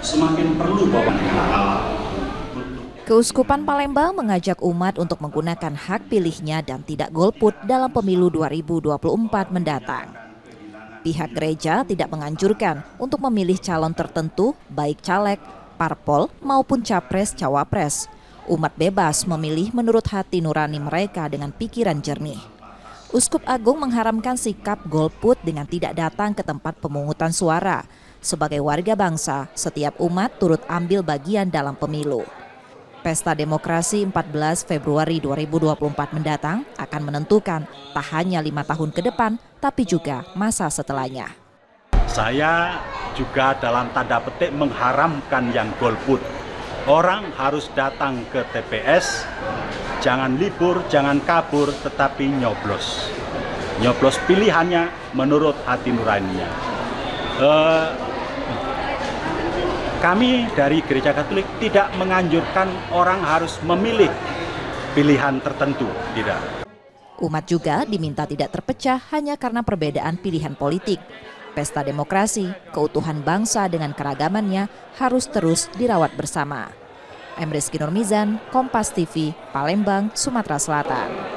semakin perlu bahwa Keuskupan Palembang mengajak umat untuk menggunakan hak pilihnya dan tidak golput dalam pemilu 2024 mendatang. Pihak gereja tidak menganjurkan untuk memilih calon tertentu, baik caleg, parpol maupun capres-cawapres. Umat bebas memilih menurut hati nurani mereka dengan pikiran jernih. Uskup Agung mengharamkan sikap golput dengan tidak datang ke tempat pemungutan suara. Sebagai warga bangsa, setiap umat turut ambil bagian dalam pemilu. Pesta Demokrasi 14 Februari 2024 mendatang akan menentukan tak hanya 5 tahun ke depan, tapi juga masa setelahnya. saya juga dalam tanda petik mengharamkan yang golput. Orang harus datang ke TPS, jangan libur, jangan kabur, tetapi nyoblos. Nyoblos pilihannya menurut hati nuraninya. Kami dari Gereja Katolik tidak menganjurkan orang harus memilih pilihan tertentu, tidak. Umat juga diminta tidak terpecah hanya karena perbedaan pilihan politik. Pesta demokrasi, keutuhan bangsa dengan keragamannya harus terus dirawat bersama. Emriski Nurmizan, Kompas TV, Palembang, Sumatera Selatan.